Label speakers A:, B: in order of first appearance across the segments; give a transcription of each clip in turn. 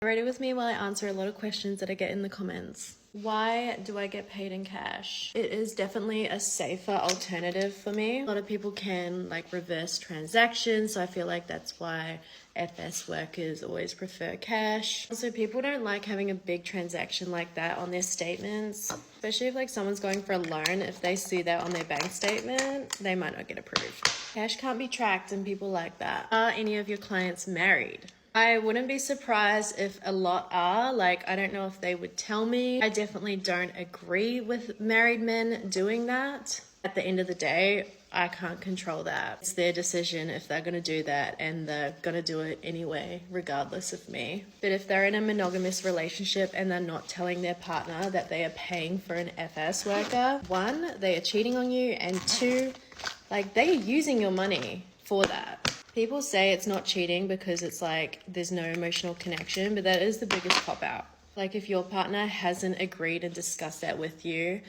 A: Ready with me while I answer a lot of questions that I get in the comments. Why do I get paid in cash? It is definitely a safer alternative for me. A lot of people can like reverse transactions, so I feel like that's why FS workers always prefer cash. Also, people don't like having a big transaction like that on their statements, especially if like someone's going for a loan. If they see that on their bank statement, they might not get approved. Cash can't be tracked and people like that. Are any of your clients married? I wouldn't be surprised if a lot are. Like, I don't know if they would tell me. I definitely don't agree with married men doing that. At the end of the day, I can't control that. It's their decision if they're going to do that, and they're going to do it anyway, regardless of me. But if they're in a monogamous relationship and they're not telling their partner that they are paying for an FS worker, one, they are cheating on you, and two, like, they are using your money for that. People say it's not cheating because it's like there's no emotional connection, but that is the biggest cop out. Like, if your partner hasn't agreed and discussed that with you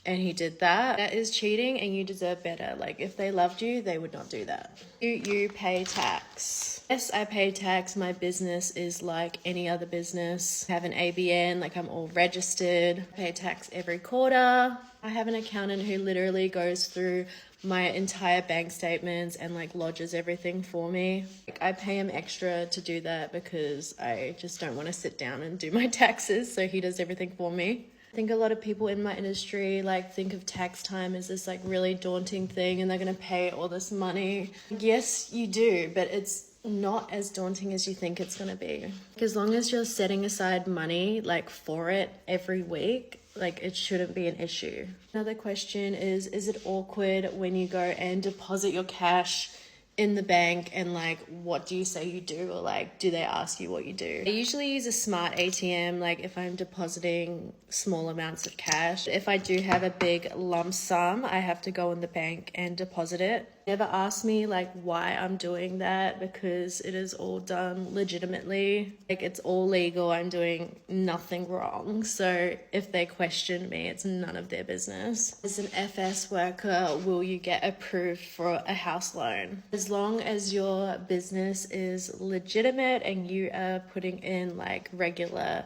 A: and he did that, that is cheating and you deserve better. Like, if they loved you, they would not do that. Do you pay tax? Yes, I pay tax. My business is like any other business. I have an ABN, like I'm all registered. I pay tax every quarter. I have an accountant who literally goes through my entire bank statements and like lodges everything for me. Like, I pay him extra to do that because I just don't want to sit down and do my taxes, so he does everything for me. I think a lot of people in my industry like think of tax time as this like really daunting thing and they're going to pay all this money. Yes, you do, but it's not as daunting as you think it's going to be. As long as you're setting aside money like for it every week, like it shouldn't be an issue. Another question is it awkward when you go and deposit your cash in the bank and like what do you say you do, or like do they ask you what you do? I usually use a smart ATM like if I'm depositing small amounts of cash. If I do have a big lump sum, I have to go in the bank and deposit it. Never ask me like why I'm doing that because it is all done legitimately. Like, it's all legal. I'm doing nothing wrong. So if they question me, it's none of their business. As an FS worker, will you get approved for a house loan? As long as your business is legitimate and you are putting in like regular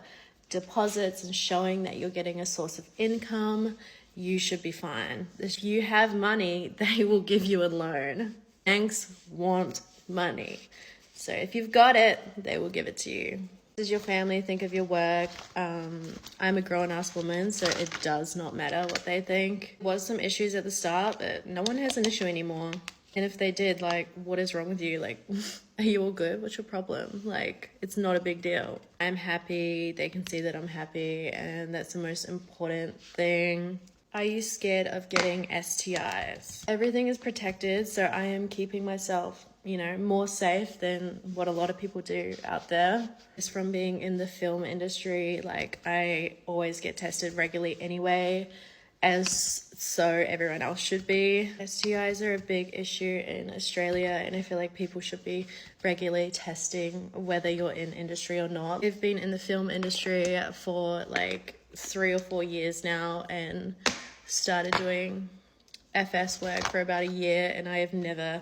A: deposits and showing that you're getting a source of income, you should be fine. If you have money, they will give you a loan. Banks want money. So if you've got it, they will give it to you. Does your family think of your work? I'm a grown-ass woman, so it does not matter what they think. There was some issues at the start, but no one has an issue anymore. And if they did, like, what is wrong with you? Like, are you all good? What's your problem? Like, it's not a big deal. I'm happy. They can see that I'm happy, and that's the most important thing. Are you scared of getting STIs? Everything is protected, so I am keeping myself, more safe than what a lot of people do out there. Just from being in the film industry, like, I always get tested regularly anyway, as so everyone else should be. STIs are a big issue in Australia, and I feel like people should be regularly testing whether you're in industry or not. I've been in the film industry for like 3 or 4 years now and started doing FS work for about a year, and I have never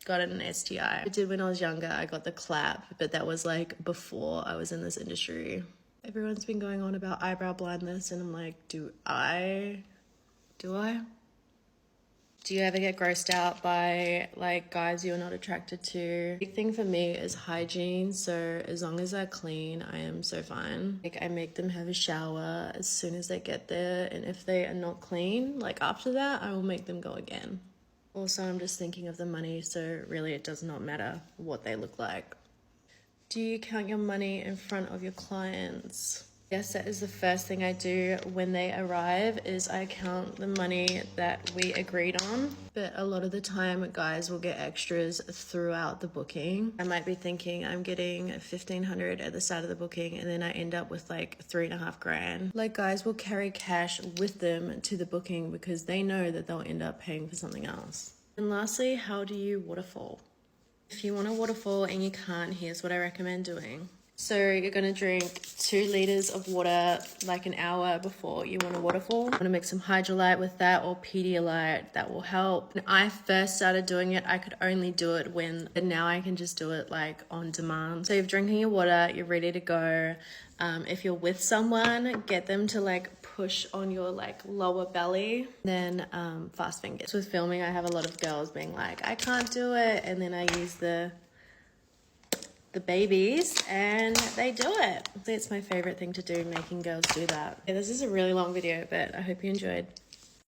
A: gotten an STI. I did when I was younger. I got the clap, but that was like before I was in this industry. Everyone's been going on about eyebrow blindness, and I'm like, do I? Do you ever get grossed out by like guys you're not attracted to? Big thing for me is hygiene, so as long as they're clean, I am so fine. Like, I make them have a shower as soon as they get there, and if they are not clean, like after that, I will make them go again. Also, I'm just thinking of the money, so really it does not matter what they look like. Do you count your money in front of your clients? Yes, that is the first thing I do when they arrive, is I count the money that we agreed on. But a lot of the time, guys will get extras throughout the booking. I might be thinking I'm getting $1,500 at the start of the booking, and then I end up with like $3,500. Like, guys will carry cash with them to the booking because they know that they'll end up paying for something else. And lastly, how do you waterfall? If you want a waterfall and you can't, here's what I recommend doing. So you're going to drink 2 liters of water like an hour before you want a waterfall. I'm gonna mix some Hydrolyte with that or Pedialyte. That will help. When I first started doing it, I could only do it but now I can just do it like on demand. So you're drinking your water, you're ready to go. If you're with someone, get them to like push on your like lower belly, then fast fingers. With filming, I have a lot of girls being like, I can't do it, and then I use the babies and they do it. It's my favorite thing to do, making girls do that. Yeah, this is a really long video, but I hope you enjoyed.